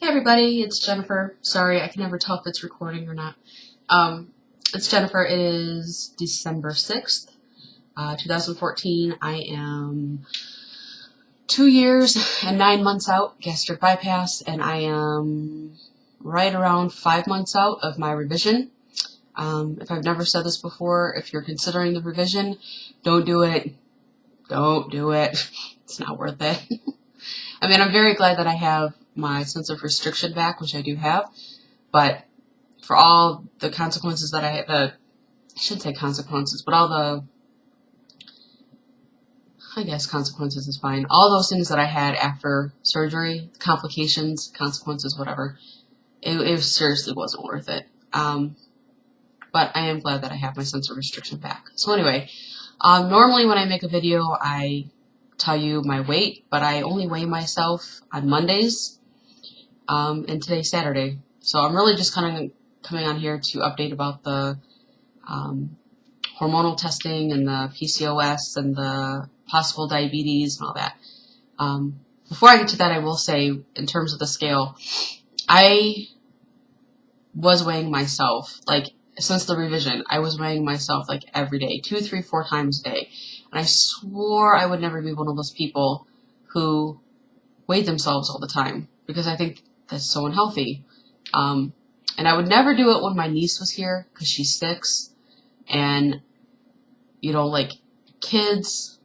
Hey everybody, it's Jennifer. Sorry, I can never tell if it's recording or not. It's Jennifer. It is December 6th, 2014. I am 2 years and 9 months out, gastric bypass, and I am right around 5 months out of my revision. If I've never said this before, if you're considering the revision, don't do it. Don't do it. It's not worth it. I mean, I'm very glad that I have my sense of restriction back, which I do have, but for all the consequences that I shouldn't say consequences, but all the, I guess consequences is fine. All those things that I had after surgery, complications, consequences, whatever, it seriously wasn't worth it. But I am glad that I have my sense of restriction back. So anyway, normally when I make a video, I tell you my weight, but I only weigh myself on Mondays, and today's Saturday. So I'm really just kind of coming on here to update about the hormonal testing and the PCOS and the possible diabetes and all that. Before I get to that, I will say, in terms of the scale, I was weighing myself, like, since the revision, I was weighing myself, like, every day, 2, 3, 4 times a day. And I swore I would never be one of those people who weighed themselves all the time, because I think that's so unhealthy. And I would never do it when my niece was here, because she's 6, and, you know, like, kids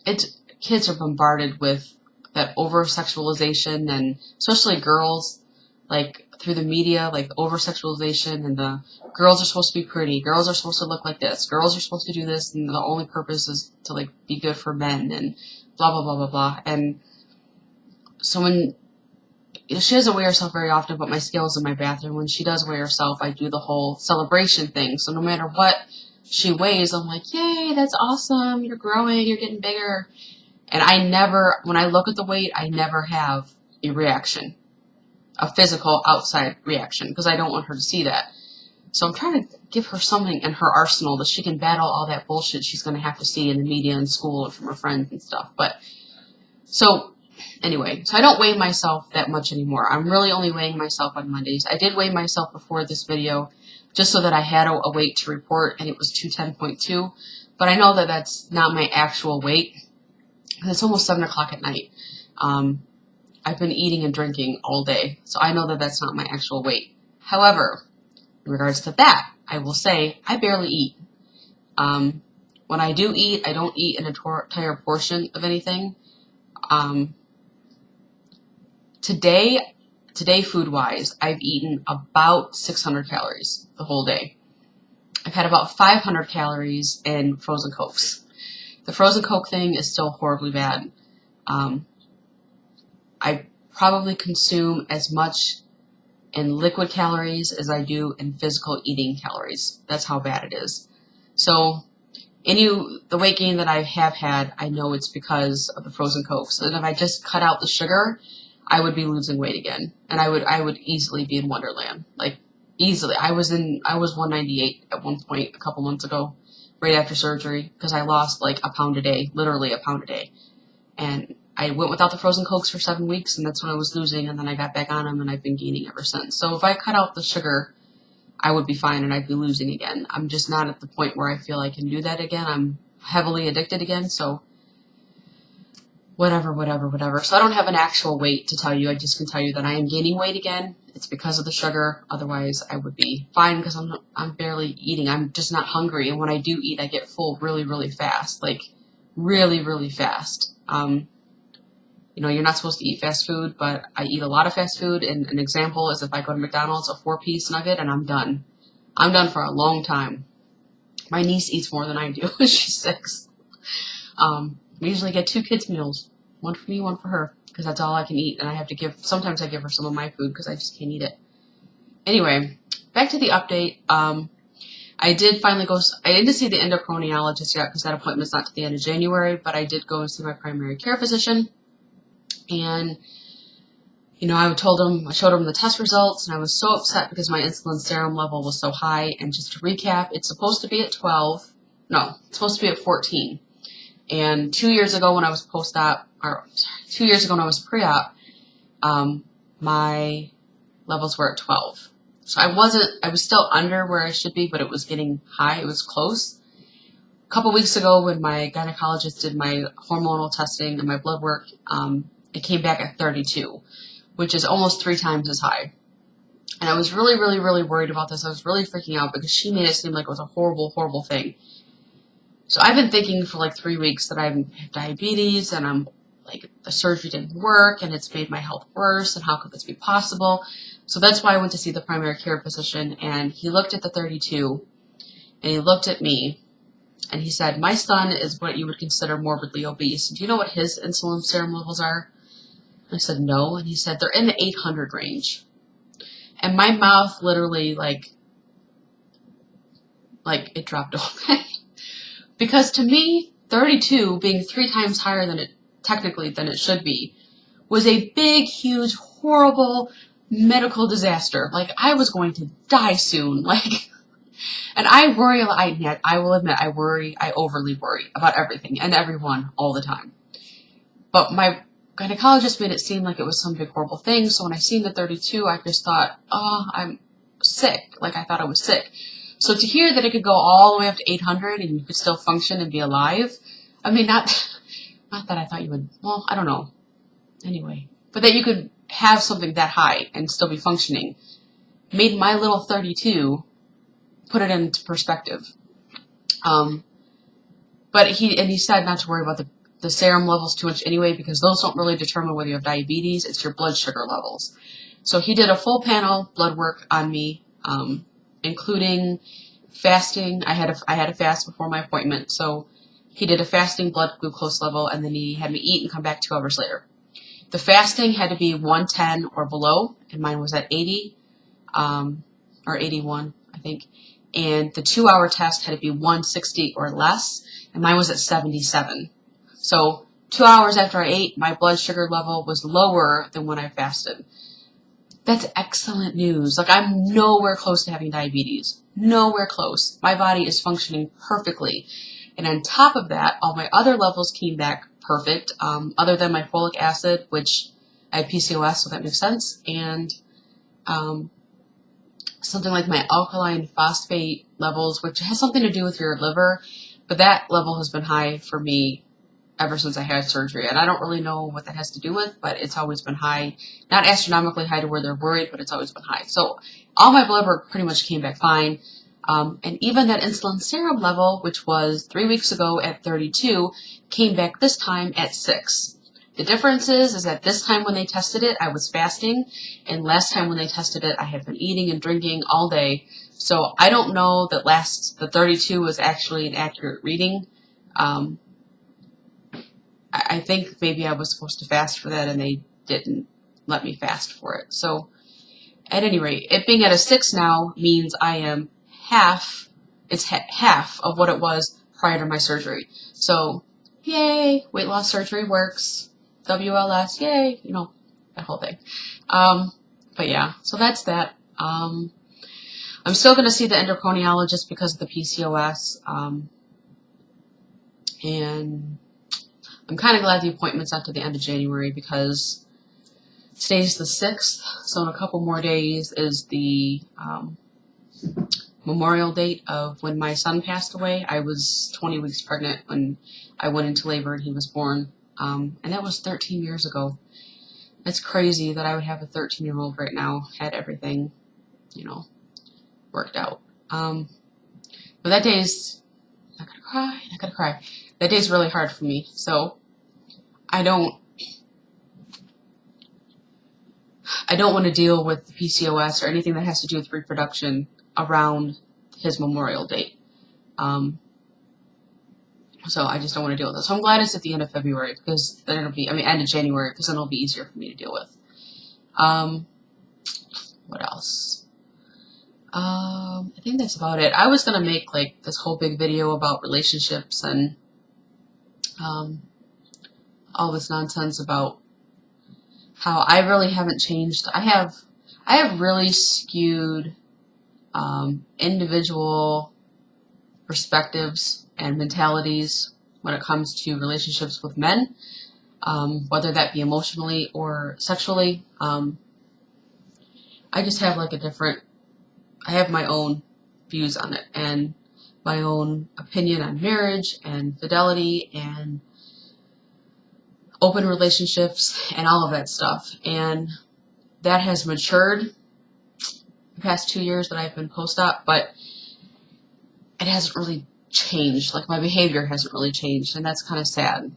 are bombarded with that over-sexualization, and especially girls, like, through the media, like, over-sexualization, and the girls are supposed to be pretty, girls are supposed to look like this, girls are supposed to do this, and the only purpose is to, like, be good for men, and blah, blah, blah, blah, blah. And so when, she doesn't weigh herself very often, but my scale's in my bathroom. When she does weigh herself, I do the whole celebration thing. So no matter what she weighs, I'm like, yay, that's awesome, you're growing, you're getting bigger. And I never, when I look at the weight, I never have a reaction, a physical outside reaction, because I don't want her to see that. So I'm trying to give her something in her arsenal that she can battle all that bullshit she's going to have to see in the media and school and from her friends and stuff. But, so, anyway, so I don't weigh myself that much anymore. I'm really only weighing myself on Mondays. I did weigh myself before this video, just so that I had a weight to report, and it was 210.2. But I know that that's not my actual weight, because it's almost 7 o'clock at night. I've been eating and drinking all day, so I know that that's not my actual weight. However, in regards to that, I will say I barely eat. When I do eat, I don't eat an entire portion of anything. Today food-wise, I've eaten about 600 calories the whole day. I've had about 500 calories in frozen Cokes. The frozen Coke thing is still horribly bad. I probably consume as much in liquid calories as I do in physical eating calories. That's how bad it is. So, the weight gain that I have had, I know it's because of the frozen Cokes. And if I just cut out the sugar, I would be losing weight again. And I would easily be in Wonderland. Like, easily. I was 198 at one point a couple months ago, right after surgery, because I lost like a pound a day, literally a pound a day. And I went without the frozen Cokes for 7 weeks, and that's when I was losing, and then I got back on them, and I've been gaining ever since. So if I cut out the sugar, I would be fine, and I'd be losing again. I'm just not at the point where I feel I can do that again. I'm heavily addicted again, so whatever. So I don't have an actual weight to tell you. I just can tell you that I am gaining weight again. It's because of the sugar. Otherwise, I would be fine, because I'm barely eating. I'm just not hungry, and when I do eat, I get full really, really fast. Like, really, really fast. You know, you're not supposed to eat fast food, but I eat a lot of fast food, and an example is if I go to McDonald's, a 4-piece nugget, and I'm done. I'm done for a long time. My niece eats more than I do. She's 6. We usually get 2 kids' meals. One for me, one for her, because that's all I can eat, and I have to sometimes I give her some of my food, because I just can't eat it. Anyway, back to the update. I did I didn't see the endocrinologist yet, because that appointment's not to the end of January, but I did go and see my primary care physician. And, you know, I showed him the test results, and I was so upset because my insulin serum level was so high. And just to recap, it's supposed to be at 12. No, it's supposed to be at 14. And 2 years ago when I was post-op, or 2 years ago when I was pre-op, my levels were at 12. So I was still under where I should be, but it was getting high. It was close. A couple weeks ago when my gynecologist did my hormonal testing and my blood work, it came back at 32, which is almost 3 times as high. And I was really, really, really worried about this. I was really freaking out because she made it seem like it was a horrible, horrible thing. So I've been thinking for like 3 weeks that I have diabetes and I'm like, the surgery didn't work and it's made my health worse and how could this be possible? So that's why I went to see the primary care physician, and he looked at the 32 and he looked at me and he said, my son is what you would consider morbidly obese. Do you know what his insulin serum levels are? I said, no. And he said, they're in the 800 range. And my mouth literally like it dropped open. Because to me, 32 being 3 times higher than it should be was a big, huge, horrible medical disaster. Like, I was going to die soon. Like, and I worry a lot. I will admit, I overly worry about everything and everyone all the time. But my gynecologist made it seem like it was some big horrible thing. So when I seen the 32, I just thought, oh, I'm sick. Like, I thought I was sick. So to hear that it could go all the way up to 800 and you could still function and be alive, I mean, not that I thought you would, well, I don't know. Anyway, but that you could have something that high and still be functioning made my little 32 put it into perspective. But he said not to worry about the serum levels too much anyway, because those don't really determine whether you have diabetes. It's your blood sugar levels. So he did a full panel blood work on me, including fasting. I had a fast before my appointment, so he did a fasting blood glucose level, and then he had me eat and come back 2 hours later. The fasting had to be 110 or below, and mine was at 80, or 81, I think. And the 2-hour test had to be 160 or less, and mine was at 77. So 2 hours after I ate, my blood sugar level was lower than when I fasted. That's excellent news. Like, I'm nowhere close to having diabetes. Nowhere close. My body is functioning perfectly. And on top of that, all my other levels came back perfect, other than my folic acid, which I have PCOS, so that makes sense, and something like my alkaline phosphate levels, which has something to do with your liver, but that level has been high for me ever since I had surgery, and I don't really know what that has to do with, but it's always been high. Not astronomically high to where they're worried, but it's always been high. So all my blood work pretty much came back fine. And even that insulin serum level, which was 3 weeks ago at 32, came back this time at 6. The difference is that this time when they tested it, I was fasting, and last time when they tested it, I had been eating and drinking all day. So I don't know that the 32 was actually an accurate reading. I think maybe I was supposed to fast for that, and they didn't let me fast for it. So at any rate, it being at a 6 now means I am half of what it was prior to my surgery. So, yay, weight loss surgery works. WLS, yay, you know, that whole thing. But yeah, so that's that. I'm still going to see the endocrinologist because of the PCOS. And I'm kind of glad the appointment's not to the end of January, because today's the 6th, so in a couple more days is the memorial date of when my son passed away. I was 20 weeks pregnant when I went into labor and he was born, and that was 13 years ago. It's crazy that I would have a 13-year-old right now, had everything, you know, worked out. But that day's, not gonna cry. That day's really hard for me, so I don't want to deal with the PCOS or anything that has to do with reproduction around his memorial date. So I just don't want to deal with it. So I'm glad it's at the end of February, because then it'll be, end of January, because then it'll be easier for me to deal with. What else? I think that's about it. I was going to make like this whole big video about relationships and all this nonsense about how I really haven't changed. I have really skewed individual perspectives and mentalities when it comes to relationships with men, whether that be emotionally or sexually. I just have like I have my own views on it and my own opinion on marriage and fidelity and open relationships and all of that stuff. And that has matured the past 2 years that I've been post-op, but it hasn't really changed. Like, my behavior hasn't really changed, and that's kind of sad.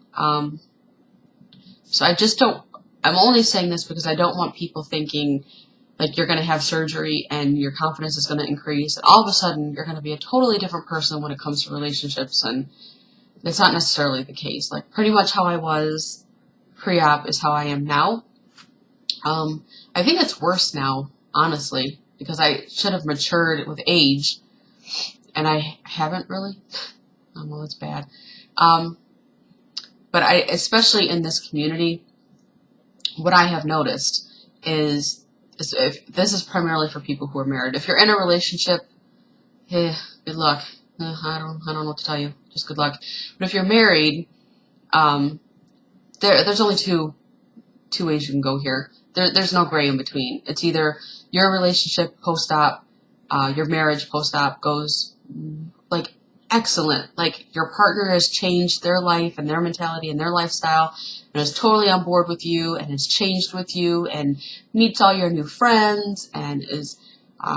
So I just don't, I'm only saying this because I don't want people thinking like you're going to have surgery and your confidence is going to increase, and all of a sudden you're going to be a totally different person when it comes to relationships, and that's not necessarily the case. Like, pretty much how I was pre-op is how I am now. I think it's worse now, honestly, because I should have matured with age, and I haven't really. Well, it's bad. But especially in this community, what I have noticed is if this is primarily for people who are married. If you're in a relationship, hey, good luck. I don't know what to tell you. Just good luck. But if you're married, there's only two ways you can go here. There's no gray in between. It's either your relationship post-op, your marriage post-op goes like excellent. Like, your partner has changed their life and their mentality and their lifestyle and is totally on board with you and has changed with you and meets all your new friends and is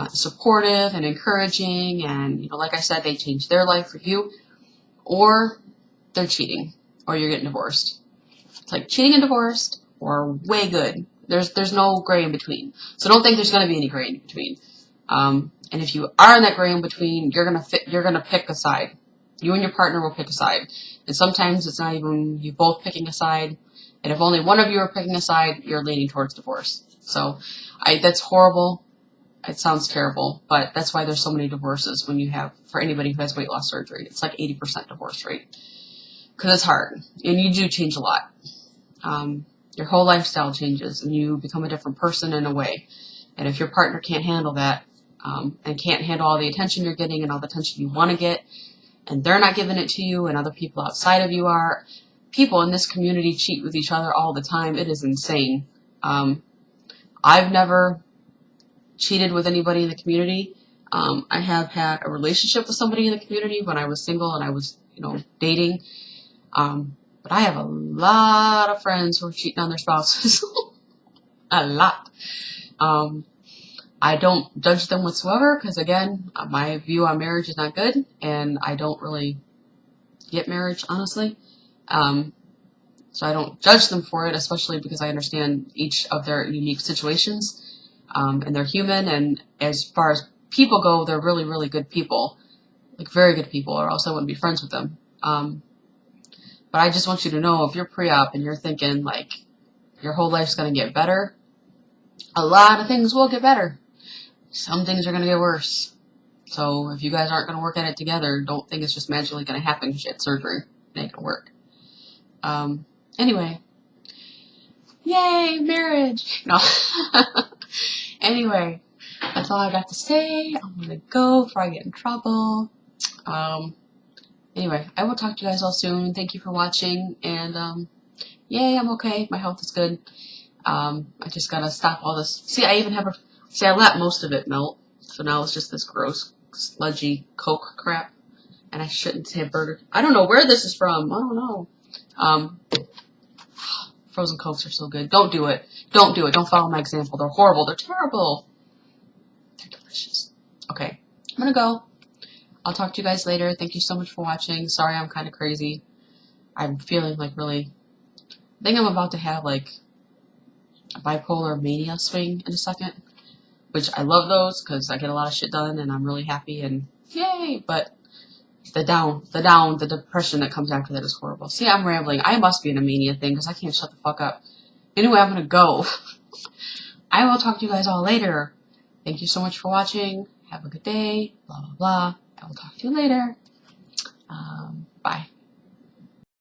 supportive and encouraging, and, you know, like I said, they changed their life for you. Or they're cheating, or you're getting divorced. It's like cheating and divorced or way good. There's no gray in between. So don't think there's going to be any gray in between. And if you are in that gray in between, you're gonna pick a side. You and your partner will pick a side. And sometimes it's not even you both picking a side. And if only one of you are picking a side, you're leaning towards divorce. So that's horrible. It sounds terrible, but that's why there's so many divorces for anybody who has weight loss surgery. It's like 80% divorce rate. Because it's hard. And you do change a lot. Your whole lifestyle changes and you become a different person in a way. And if your partner can't handle that, and can't handle all the attention you're getting and all the attention you want to get, and they're not giving it to you, and other people outside of you are. People in this community cheat with each other all the time. It is insane. I've never cheated with anybody in the community. I have had a relationship with somebody in the community when I was single and I was, dating. But I have a lot of friends who are cheating on their spouses. A lot. I don't judge them whatsoever because, again, my view on marriage is not good, and I don't really get marriage, honestly. So I don't judge them for it, especially because I understand each of their unique situations, and they're human, and as far as people go, they're really, really good people, like very good people, or else I wouldn't be friends with them. But I just want you to know, if you're pre-op and you're thinking, like, your whole life's going to get better, a lot of things will get better. Some things are going to get worse. So if you guys aren't going to work at it together, don't think it's just magically going to happen because you had surgery. It ain't going to work. Anyway. Yay, marriage! No. Anyway, that's all I got to say. I'm going to go before I get in trouble. Anyway, I will talk to you guys all soon. Thank you for watching. And, yay, I'm okay. My health is good. I just gotta stop all this. See, I let most of it melt. So now it's just this gross, sludgy Coke crap. And I shouldn't have burger. I don't know where this is from. I don't know. Frozen Cokes are so good. Don't do it. Don't do it. Don't follow my example. They're horrible. They're terrible. They're delicious. Okay. I'm gonna go. I'll talk to you guys later. Thank you so much for watching. Sorry I'm kind of crazy. I'm feeling like really... I think I'm about to have like a bipolar mania swing in a second. Which I love those because I get a lot of shit done and I'm really happy and yay! But the depression that comes after that is horrible. See, I'm rambling. I must be in a mania thing because I can't shut the fuck up. Anyway, I'm gonna go. I will talk to you guys all later. Thank you so much for watching. Have a good day. Blah, blah, blah. I will talk to you later. Bye.